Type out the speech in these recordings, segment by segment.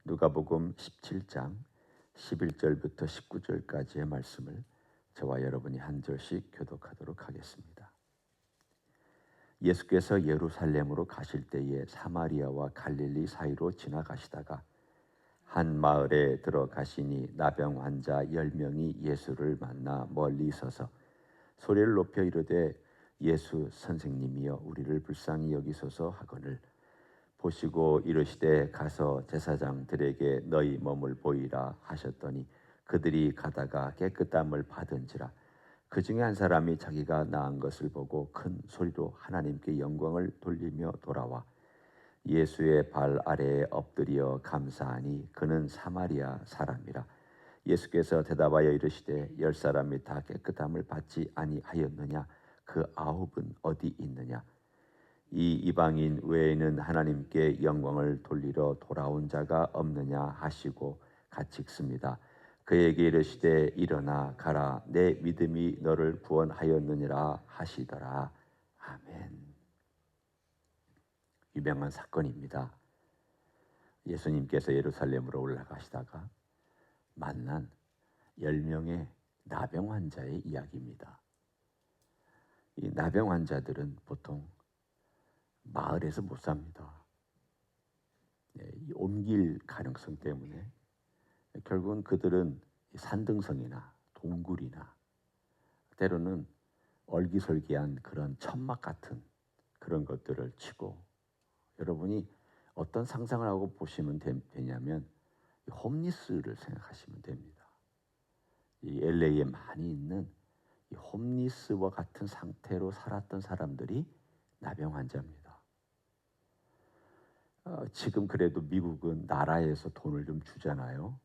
누가복음 17장 11절부터 19절까지의 말씀을 저와 여러분이 한 절씩 교독하도록 하겠습니다. 예수께서 예루살렘으로 가실 때에 사마리아와 갈릴리 사이로 지나가시다가 한 마을에 들어가시니 나병 환자 10명이 예수를 만나 멀리 서서 소리를 높여 이르되 예수 선생님이여 우리를 불쌍히 여기소서 하거늘 보시고 이르시되 가서 제사장들에게 너희 몸을 보이라 하셨더니 그들이 가다가 깨끗함을 받은지라. 그 중에 한 사람이 자기가 나은 것을 보고 큰 소리로 하나님께 영광을 돌리며 돌아와 예수의 발 아래에 엎드려 감사하니 그는 사마리아 사람이라. 예수께서 대답하여 이르시되 10사람이 다 깨끗함을 받지 아니하였느냐? 그 9은 어디 있느냐? 이 이방인 외에는 하나님께 영광을 돌리러 돌아온 자가 없느냐 하시고 같이 읽습니다. 그에게 이르시되 일어나 가라 내 믿음이 너를 구원하였느니라 하시더라. 아멘. 유명한 사건입니다. 예수님께서 예루살렘으로 올라가시다가 만난 10명의 나병 환자의 이야기입니다. 이 나병 환자들은 보통 마을에서 못 삽니다. 이 옮길 가능성 때문에 결국은 그들은 산등성이나 동굴이나 때로는 얼기설기한 그런 천막 같은 그런 것들을 치고, 여러분이 어떤 상상을 하고 보시면 되냐면 홈리스를 생각하시면 됩니다. 이 LA에 많이 있는 이 홈리스와 같은 상태로 살았던 사람들이 나병 환자입니다. 지금 그래도 미국은 나라에서 돈을 좀 주잖아요.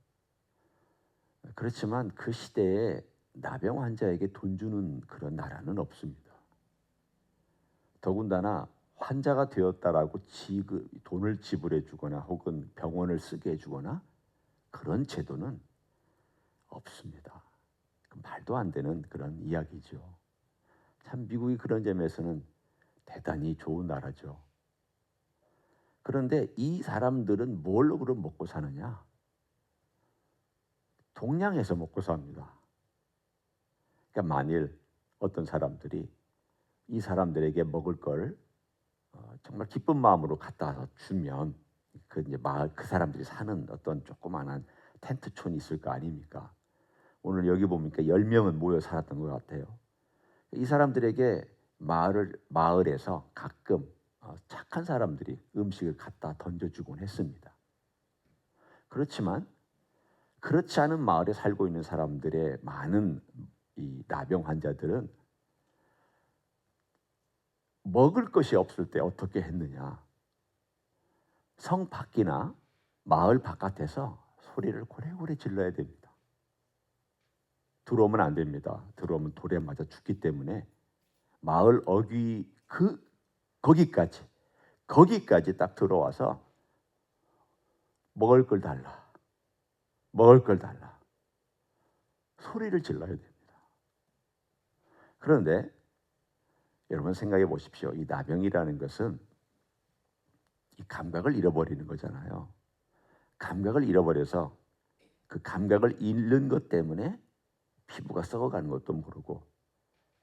그렇지만 그 시대에 나병 환자에게 돈 주는 그런 나라는 없습니다. 더군다나 환자가 되었다라고 돈을 지불해 주거나 혹은 병원을 쓰게 해주거나 그런 제도는 없습니다. 말도 안 되는 그런 이야기죠. 참 미국이 그런 점에서는 대단히 좋은 나라죠. 그런데 이 사람들은 뭘로 그럼 먹고 사느냐? 동냥해서 먹고 삽니다. 그러니까 만일 어떤 사람들이 이 사람들에게 먹을 걸 정말 기쁜 마음으로 갖다 주면 그 이제 마을 그 사람들이 사는 어떤 조그마한 텐트촌이 있을 거 아닙니까? 오늘 여기 보니까 10명은 모여 살았던 것 같아요. 이 사람들에게 마을에서 가끔 착한 사람들이 음식을 갖다 던져주곤 했습니다. 그렇지만 그렇지 않은 마을에 살고 있는 사람들의 많은 이 나병 환자들은 먹을 것이 없을 때 어떻게 했느냐? 성 밖이나 마을 바깥에서 소리를 고래고래 질러야 됩니다. 들어오면 안 됩니다. 들어오면 돌에 맞아 죽기 때문에 마을 어귀 거기까지 딱 들어와서 먹을 걸 달라. 소리를 질러야 됩니다. 그런데 여러분 생각해 보십시오. 이 나병이라는 것은 이 감각을 잃어버리는 거잖아요. 감각을 잃어버려서 그 감각을 잃는 것 때문에 피부가 썩어가는 것도 모르고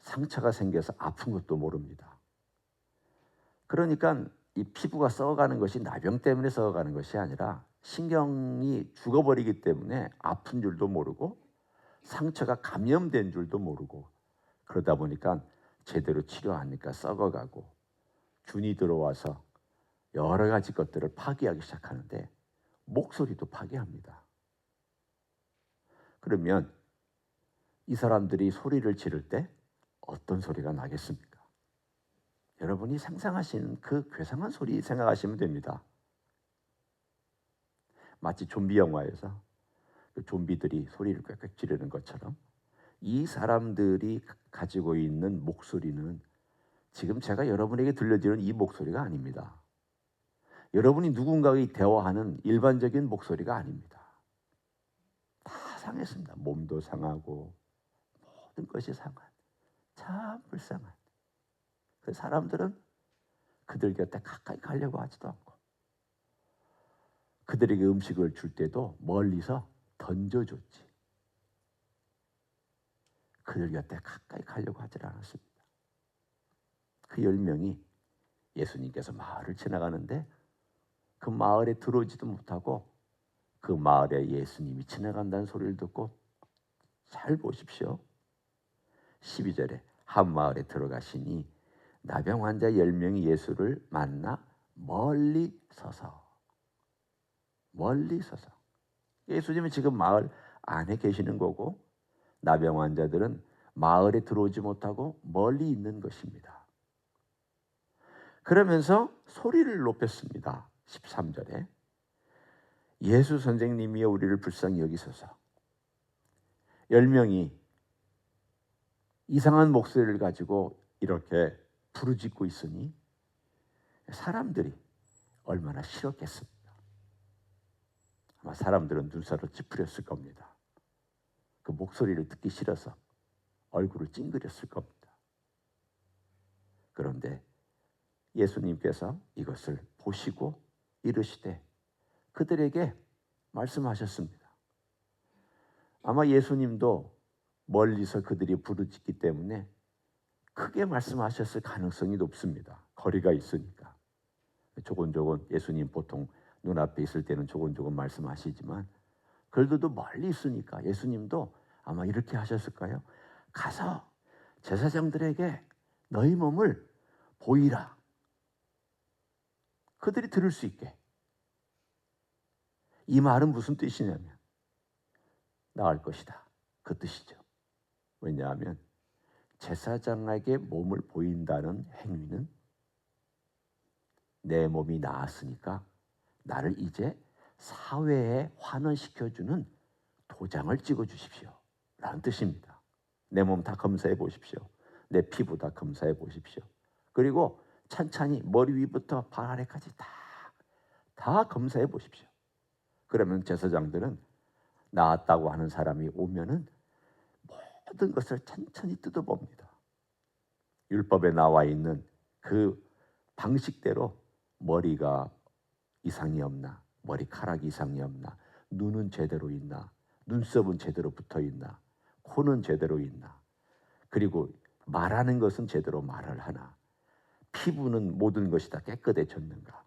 상처가 생겨서 아픈 것도 모릅니다. 그러니까 이 피부가 썩어가는 것이 나병 때문에 썩어가는 것이 아니라 신경이 죽어버리기 때문에 아픈 줄도 모르고 상처가 감염된 줄도 모르고, 그러다 보니까 제대로 치료하니까 썩어가고 균이 들어와서 여러 가지 것들을 파괴하기 시작하는데 목소리도 파괴합니다. 그러면 이 사람들이 소리를 지를 때 어떤 소리가 나겠습니까? 여러분이 상상하시는 그 괴상한 소리 생각하시면 됩니다. 마치 좀비 영화에서 그 좀비들이 소리를 꽥꽥 지르는 것처럼 이 사람들이 가지고 있는 목소리는 지금 제가 여러분에게 들려드리는 이 목소리가 아닙니다. 여러분이 누군가와 대화하는 일반적인 목소리가 아닙니다. 다 상했습니다. 몸도 상하고 모든 것이 상한, 참 불쌍한 그 사람들은 그들 곁에 가까이 가려고 하지도 않고 그들에게 음식을 줄 때도 멀리서 던져줬지. 그들 곁에 가까이 가려고 하질 않았습니다. 그 10명이 예수님께서 마을을 지나가는데 그 마을에 들어오지도 못하고 그 마을에 예수님이 지나간다는 소리를 듣고, 잘 보십시오. 12절에 한 마을에 들어가시니 나병 환자 10명이 예수를 만나 멀리 서서 예수님은 지금 마을 안에 계시는 거고 나병 환자들은 마을에 들어오지 못하고 멀리 있는 것입니다. 그러면서 소리를 높였습니다. 13절에 예수 선생님이여 우리를 불쌍히 여기소서. 10명이 이상한 목소리를 가지고 이렇게 부르짖고 있으니 사람들이 얼마나 싫었겠습니까? 아마 사람들은 눈살을 찌푸렸을 겁니다. 그 목소리를 듣기 싫어서 얼굴을 찡그렸을 겁니다. 그런데 예수님께서 이것을 보시고 이르시되 그들에게 말씀하셨습니다. 아마 예수님도 멀리서 그들이 부르짖기 때문에 크게 말씀하셨을 가능성이 높습니다. 거리가 있으니까. 조곤조곤 예수님 보통 눈앞에 있을 때는 조곤조곤 말씀하시지만 그들도 멀리 있으니까 예수님도 아마 이렇게 하셨을까요? 가서 제사장들에게 너희 몸을 보이라. 그들이 들을 수 있게. 이 말은 무슨 뜻이냐면 나을 것이다. 그 뜻이죠. 왜냐하면 제사장에게 몸을 보인다는 행위는 내 몸이 나았으니까 나를 이제 사회에 환원시켜주는 도장을 찍어주십시오 라는 뜻입니다. 내 몸 다 검사해 보십시오. 내 피부 다 검사해 보십시오. 그리고 찬찬히 머리 위부터 발 아래까지 다 검사해 보십시오. 그러면 제사장들은 나았다고 하는 사람이 오면은 모든 것을 천천히 뜯어봅니다. 율법에 나와 있는 그 방식대로 머리가 이상이 없나, 머리카락이 이상이 없나, 눈은 제대로 있나, 눈썹은 제대로 붙어 있나, 코는 제대로 있나, 그리고 말하는 것은 제대로 말을 하나, 피부는 모든 것이 다 깨끗해졌는가,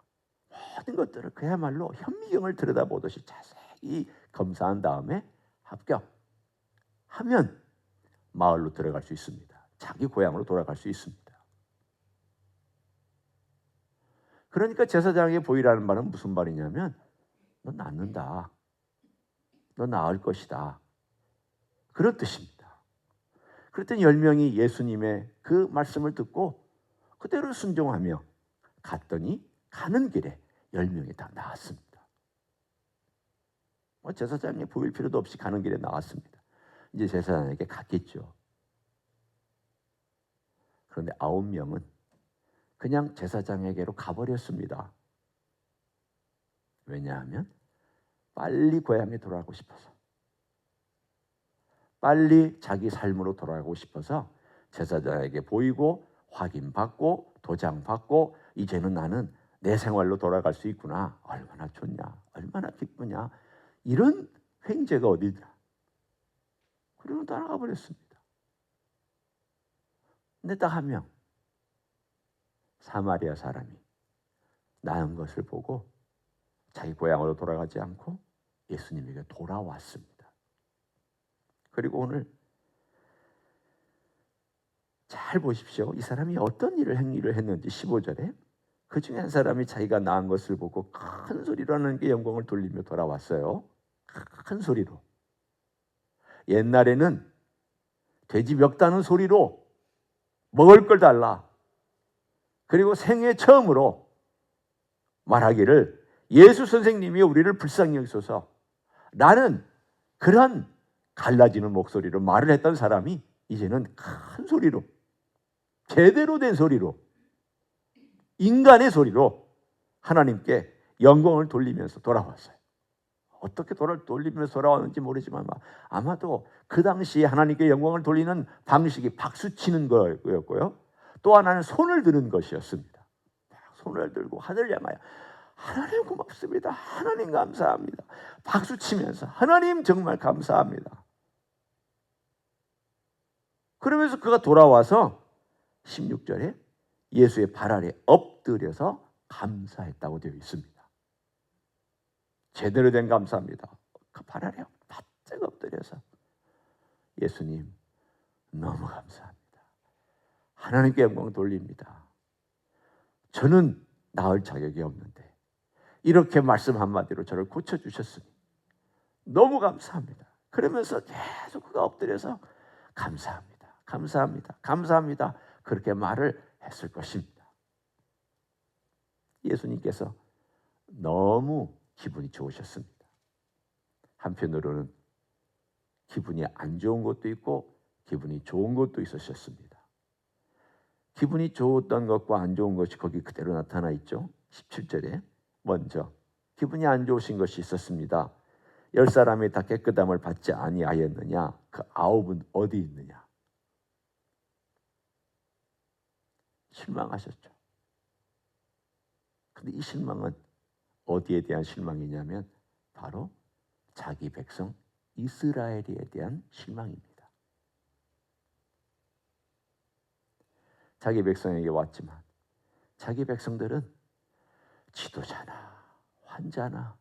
모든 것들을 그야말로 현미경을 들여다보듯이 자세히 검사한 다음에 합격하면 마을로 들어갈 수 있습니다. 자기 고향으로 돌아갈 수 있습니다. 그러니까 제사장에게 보이라는 말은 무슨 말이냐면 너 낫는다. 너 나을 것이다. 그런 뜻입니다. 그랬더니 10명이 예수님의 그 말씀을 듣고 그대로 순종하며 갔더니 가는 길에 10명이 다 나았습니다. 제사장에 보일 필요도 없이 가는 길에 나왔습니다. 이제 제사장에게 갔겠죠. 그런데 9명은 그냥 제사장에게로 가버렸습니다. 왜냐하면 빨리 고향에 돌아가고 싶어서, 빨리 자기 삶으로 돌아가고 싶어서 제사장에게 보이고 확인받고 도장받고 이제는 나는 내 생활로 돌아갈 수 있구나. 얼마나 좋냐, 얼마나 기쁘냐, 이런 횡재가 어디냐. 그러면 따라가 버렸습니다. 근데 딱 한 명, 사마리아 사람이 나은 것을 보고 자기 고향으로 돌아가지 않고 예수님에게 돌아왔습니다. 그리고 오늘 잘 보십시오. 이 사람이 어떤 행위를 했는지 15절에 그 중에 한 사람이 자기가 나은 것을 보고 큰 소리로 하나님께 영광을 돌리며 돌아왔어요. 큰 소리로. 옛날에는 돼지 멱다는 소리로 먹을 걸 달라. 그리고 생애 처음으로 말하기를 예수 선생님이 우리를 불쌍히 여기소서. 나는 그런 갈라지는 목소리로 말을 했던 사람이 이제는 큰 소리로, 제대로 된 소리로, 인간의 소리로 하나님께 영광을 돌리면서 돌아왔어요. 어떻게 돌리면서 돌아왔는지 모르지만 아마도 그 당시에 하나님께 영광을 돌리는 방식이 박수 치는 거였고요. 또 하나는 손을 드는 것이었습니다. 손을 들고 하늘을 향하여 하나님 고맙습니다. 하나님 감사합니다. 박수 치면서 하나님 정말 감사합니다. 그러면서 그가 돌아와서 16절에 예수의 발 아래 엎드려서 감사했다고 되어 있습니다. 제대로 된 감사입니다. 그 발 아래 바짝 엎드려서 예수님 너무 감사합니다. 하나님께 영광 돌립니다. 저는 나을 자격이 없는데 이렇게 말씀 한마디로 저를 고쳐주셨으니 너무 감사합니다. 그러면서 계속 그가 엎드려서 감사합니다. 감사합니다. 감사합니다. 그렇게 말을 했을 것입니다. 예수님께서 너무 기분이 좋으셨습니다. 한편으로는 기분이 안 좋은 것도 있고 기분이 좋은 것도 있으셨습니다. 기분이 좋았던 것과 안 좋은 것이 거기 그대로 나타나 있죠. 17절에 먼저 기분이 안 좋으신 것이 있었습니다. 10사람이 다 깨끗함을 받지 아니하였느냐? 그 9은 어디 있느냐? 실망하셨죠. 근데 이 실망은 어디에 대한 실망이냐면 바로 자기 백성 이스라엘에 대한 실망입니다. 자기 백성에게 왔지만 자기 백성들은 지도자나 환자나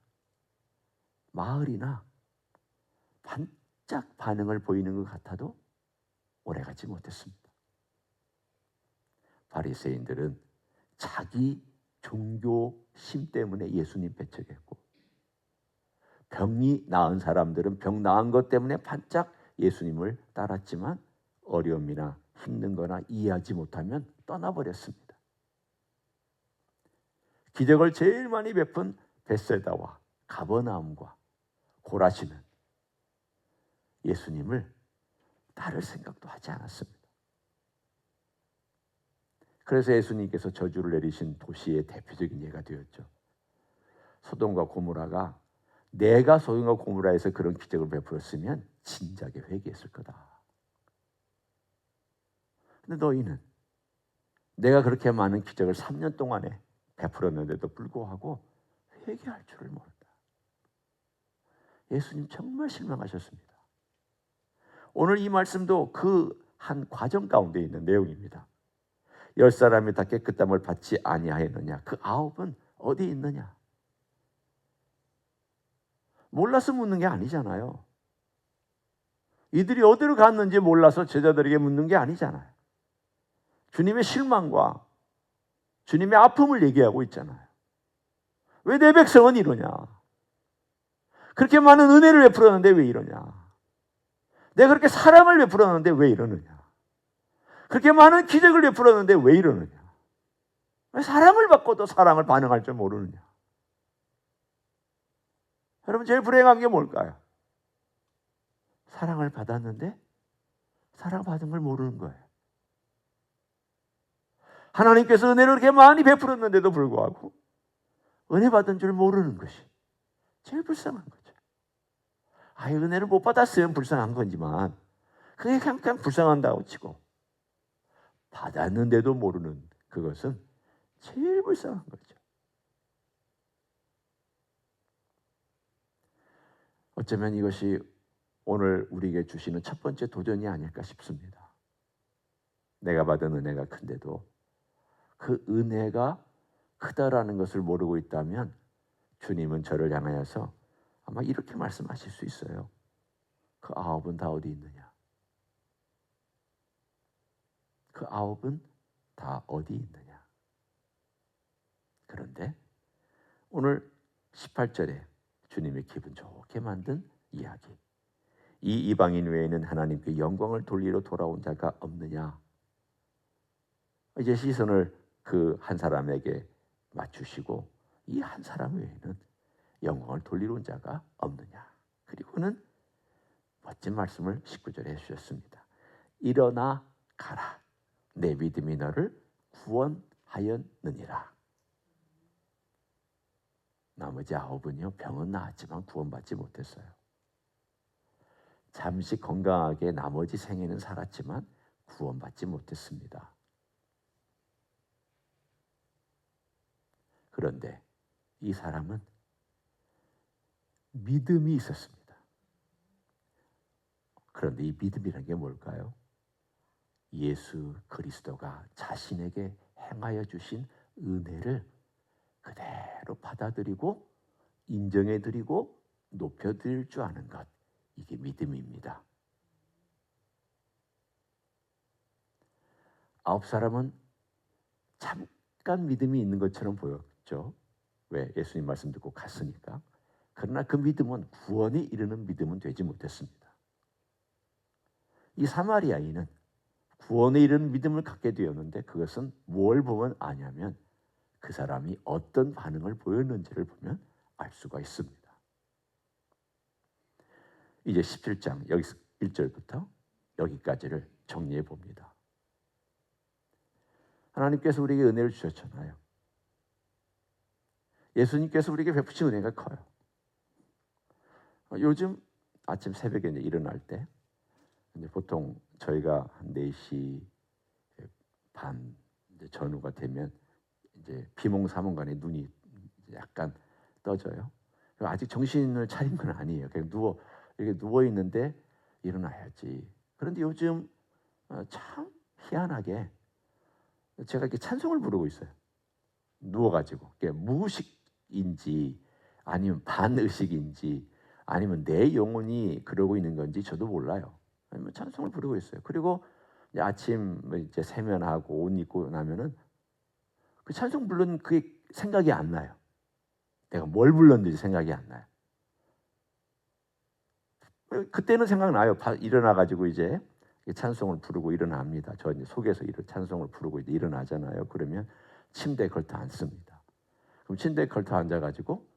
마을이나 반짝 반응을 보이는 것 같아도 오래가지 못했습니다. 바리새인들은 자기 종교심 때문에 예수님 배척했고 병이 나은 사람들은 병 나은 것 때문에 반짝 예수님을 따랐지만 어려움이나 힘든 거나 이해하지 못하면 떠나버렸습니다. 기적을 제일 많이 베푼 벳세다와 가버나움과 고라시는 예수님을 따를 생각도 하지 않았습니다. 그래서 예수님께서 저주를 내리신 도시의 대표적인 예가 되었죠. 소돔과 고모라가 내가 소돔과 고모라에서 그런 기적을 베풀었으면 진작에 회개했을 거다. 근데 너희는 내가 그렇게 많은 기적을 3년 동안에 베풀었는데도 불구하고 회개할 줄을 모른다. 예수님 정말 실망하셨습니다. 오늘 이 말씀도 그 한 과정 가운데 있는 내용입니다. 10사람이 다 깨끗함을 받지 아니하였느냐? 그 9은 어디 있느냐? 몰라서 묻는 게 아니잖아요. 이들이 어디로 갔는지 몰라서 제자들에게 묻는 게 아니잖아요. 주님의 실망과 주님의 아픔을 얘기하고 있잖아요. 왜 내 백성은 이러냐? 그렇게 많은 은혜를 베풀었는데 왜 이러냐? 내가 그렇게 사랑을 베풀었는데 왜 이러느냐? 그렇게 많은 기적을 베풀었는데 왜 이러느냐? 왜 사랑을 받고도 사랑을 반응할 줄 모르느냐? 여러분 제일 불행한 게 뭘까요? 사랑을 받았는데 사랑받은 걸 모르는 거예요. 하나님께서 은혜를 그렇게 많이 베풀었는데도 불구하고 은혜 받은 줄 모르는 것이 제일 불쌍한 거죠. 은혜를 못 받았으면 불쌍한 거지만 그게 그냥 불쌍한다고 치고 받았는데도 모르는 그것은 제일 불쌍한 거죠. 어쩌면 이것이 오늘 우리에게 주시는 첫 번째 도전이 아닐까 싶습니다. 내가 받은 은혜가 큰데도 그 은혜가 크다라는 것을 모르고 있다면 주님은 저를 향하여서 아마 이렇게 말씀하실 수 있어요. 그 9은 다 어디 있느냐? 그 9은 다 어디 있느냐? 그런데 오늘 18절에 주님이 기분 좋게 만든 이야기. 이 이방인 외에는 하나님께 영광을 돌리러 돌아온 자가 없느냐? 이제 시선을 그 한 사람에게 맞추시고 이 한 사람 외에는 영광을 돌리러 온 자가 없느냐? 그리고는 멋진 말씀을 19절에 해주셨습니다. 일어나 가라. 내 믿음이 너를 구원하였느니라. 나머지 9은요 병은 나았지만 구원받지 못했어요. 잠시 건강하게 나머지 생애는 살았지만 구원받지 못했습니다. 그런데 이 사람은 믿음이 있었습니다. 그런데 이 믿음이라는 게 뭘까요? 예수 그리스도가 자신에게 행하여 주신 은혜를 그대로 받아들이고 인정해드리고 높여드릴 줄 아는 것, 이게 믿음입니다. 9사람은 잠깐 믿음이 있는 것처럼 보였죠. 왜? 예수님 말씀 듣고 갔으니까. 그러나 그 믿음은 구원에 이르는 믿음은 되지 못했습니다. 이 사마리아인은 구원에 이르는 믿음을 갖게 되었는데 그것은 뭘 보면 아냐면 그 사람이 어떤 반응을 보였는지를 보면 알 수가 있습니다. 이제 17장 여기서 1절부터 여기까지를 정리해 봅니다. 하나님께서 우리에게 은혜를 주셨잖아요. 예수님께서 우리에게 베푸신 은혜가 커요. 요즘 아침 새벽에 일어날 때 보통 저희가 한 4시 반 전후가 되면 이제 비몽사몽간에 눈이 약간 떠져요. 아직 정신을 차린 건 아니에요. 그냥 이렇게 누워 있는데 일어나야지. 그런데 요즘 참 희한하게 제가 이렇게 찬송을 부르고 있어요. 누워가지고 무의식인지 아니면 반의식인지 아니면 내 영혼이 그러고 있는 건지 저도 몰라요. 아니면 찬송을 부르고 있어요. 그리고 이제 아침 이제 세면하고 옷 입고 나면은 그 찬송 부른 그게 생각이 안 나요. 내가 뭘 불렀는지 생각이 안 나요. 그때는 생각나요. 일어나가지고 이제 찬송을 부르고 일어납니다. 저 이제 속에서 찬송을 부르고 일어나잖아요. 그러면 침대에 걸터 앉습니다. 그럼 침대에 걸터 앉아가지고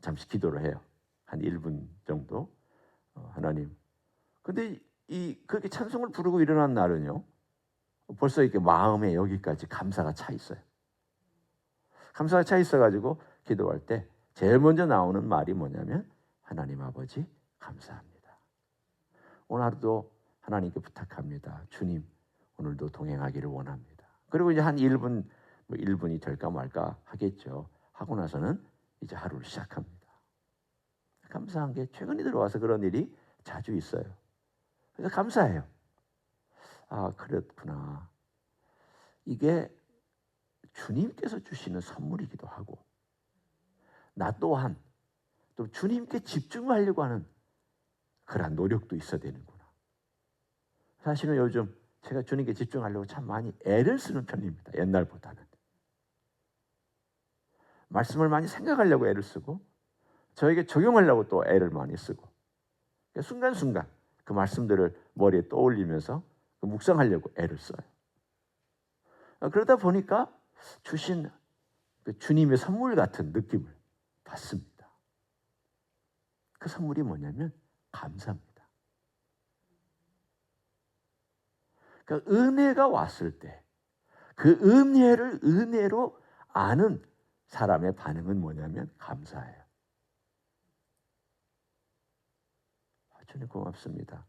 잠시 기도를 해요. 한 1분 정도. 하나님. 근데 그렇게 찬송을 부르고 일어난 날은요. 벌써 이렇게 마음에 여기까지 감사가 차 있어요. 감사가 차 있어가지고 기도할 때 제일 먼저 나오는 말이 뭐냐면 하나님 아버지 감사합니다. 오늘 하루도 하나님께 부탁합니다. 주님 오늘도 동행하기를 원합니다. 그리고 이제 한 1분 1분이 될까 말까 하겠죠. 하고 나서는 이제 하루를 시작합니다. 감사한 게 최근에 들어와서 그런 일이 자주 있어요. 그래서 감사해요. 아 그렇구나. 이게 주님께서 주시는 선물이기도 하고 나 또한 또 주님께 집중하려고 하는 그런 노력도 있어야 되는구나. 사실은 요즘 제가 주님께 집중하려고 참 많이 애를 쓰는 편입니다. 옛날보다는. 말씀을 많이 생각하려고 애를 쓰고 저에게 적용하려고 또 애를 많이 쓰고 순간순간 그 말씀들을 머리에 떠올리면서 묵상하려고 애를 써요. 그러다 보니까 주신 그 주님의 선물 같은 느낌을 받습니다. 그 선물이 뭐냐면 감사입니다. 그러니까 은혜가 왔을 때 그 은혜를 은혜로 아는 사람의 반응은 뭐냐면 감사해요. 주님 고맙습니다.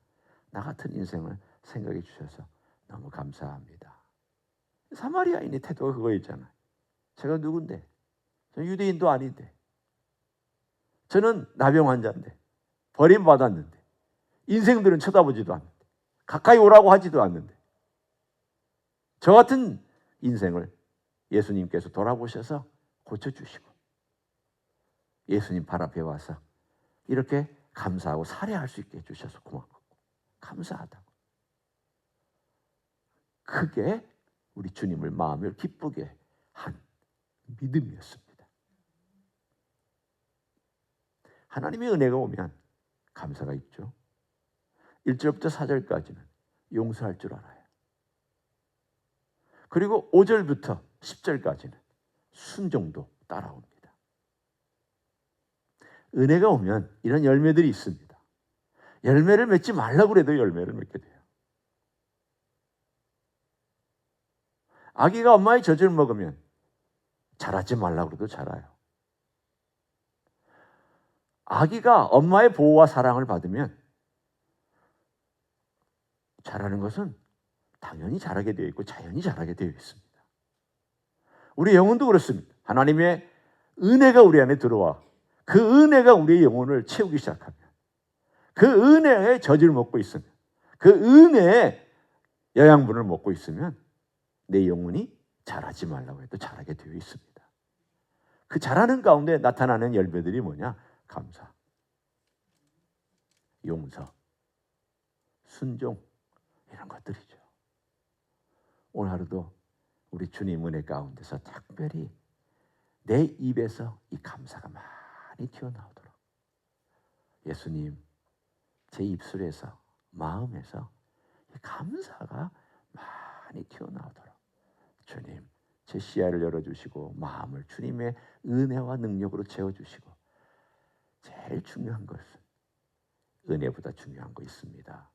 나 같은 인생을 생각해 주셔서 너무 감사합니다. 사마리아인의 태도가 그거였잖아요. 제가 누군데? 저는 유대인도 아닌데. 저는 나병 환자인데. 버림받았는데. 인생들은 쳐다보지도 않는데. 가까이 오라고 하지도 않는데. 저 같은 인생을 예수님께서 돌아보셔서 고쳐주시고 예수님 발 앞에 와서 이렇게 감사하고 살해할 수 있게 해주셔서 고맙고 감사하다고. 그게 우리 주님을 마음을 기쁘게 한 믿음이었습니다. 하나님의 은혜가 오면 감사가 있죠. 1절부터 4절까지는 용서할 줄 알아요. 그리고 5절부터 10절까지는 순종도 따라옵니다. 은혜가 오면 이런 열매들이 있습니다. 열매를 맺지 말라고 해도 열매를 맺게 돼요. 아기가 엄마의 젖을 먹으면 자라지 말라고 해도 자라요. 아기가 엄마의 보호와 사랑을 받으면 자라는 것은 당연히 자라게 되어 있고 자연히 자라게 되어 있습니다. 우리 영혼도 그렇습니다. 하나님의 은혜가 우리 안에 들어와 그 은혜가 우리의 영혼을 채우기 시작하면, 그 은혜의 젖을 먹고 있으면, 그 은혜의 영양분을 먹고 있으면 내 영혼이 잘하지 말라고 해도 잘하게 되어 있습니다. 그 잘하는 가운데 나타나는 열매들이 뭐냐? 감사, 용서, 순종, 이런 것들이죠. 오늘 하루도 우리 주님 은혜 가운데서 특별히 내 입에서 이 감사가 많이 튀어나오도록, 예수님, 제 입술에서, 마음에서 이 감사가 많이 튀어나오도록 주님, 제 시야를 열어주시고 마음을 주님의 은혜와 능력으로 채워주시고, 제일 중요한 것은, 은혜보다 중요한 거 있습니다.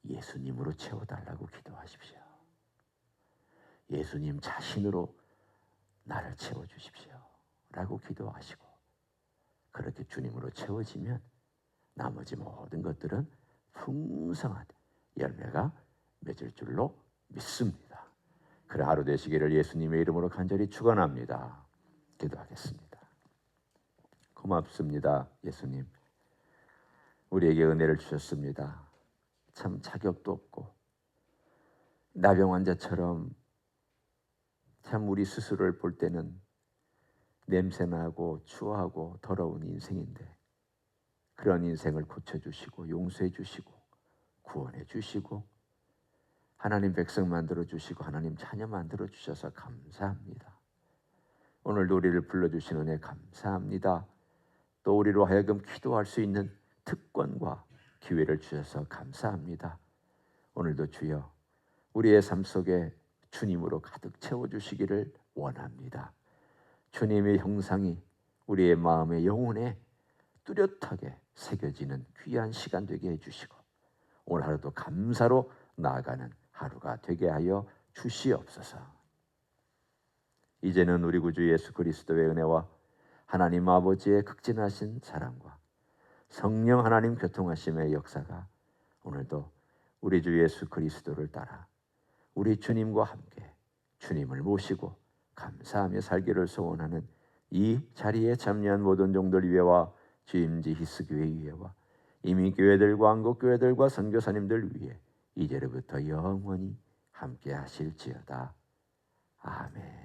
예수님으로 채워달라고 기도하십시오. 예수님 자신으로 나를 채워주십시오 라고 기도하시고, 그렇게 주님으로 채워지면 나머지 모든 것들은 풍성한 열매가 맺을 줄로 믿습니다. 그런 하루 되시기를 예수님의 이름으로 간절히 축원합니다. 기도하겠습니다. 고맙습니다. 예수님, 우리에게 은혜를 주셨습니다. 참 자격도 없고 나병 환자처럼 참 우리 스스로를 볼 때는 냄새나고 추하고 더러운 인생인데, 그런 인생을 고쳐주시고 용서해 주시고 구원해 주시고 하나님 백성 만들어 주시고 하나님 자녀 만들어 주셔서 감사합니다. 오늘도 우리를 불러주신 은혜 감사합니다. 또 우리로 하여금 기도할 수 있는 특권과 기회를 주셔서 감사합니다. 오늘도 주여 우리의 삶 속에 주님으로 가득 채워주시기를 원합니다. 주님의 형상이 우리의 마음의 영혼에 뚜렷하게 새겨지는 귀한 시간 되게 해주시고, 오늘 하루도 감사로 나아가는 하루가 되게 하여 주시옵소서. 이제는 우리 구주 예수 그리스도의 은혜와 하나님 아버지의 극진하신 사랑과 성령 하나님 교통하심의 역사가 오늘도 우리 주 예수 그리스도를 따라 우리 주님과 함께 주님을 모시고 감사하며 살기를 소원하는 이 자리에 참여한 모든 종들 위에와 주임지 히스교회 위에와 이미 교회들과 한국교회들과 선교사님들 위에 이제로부터 영원히 함께 하실지어다. 아멘.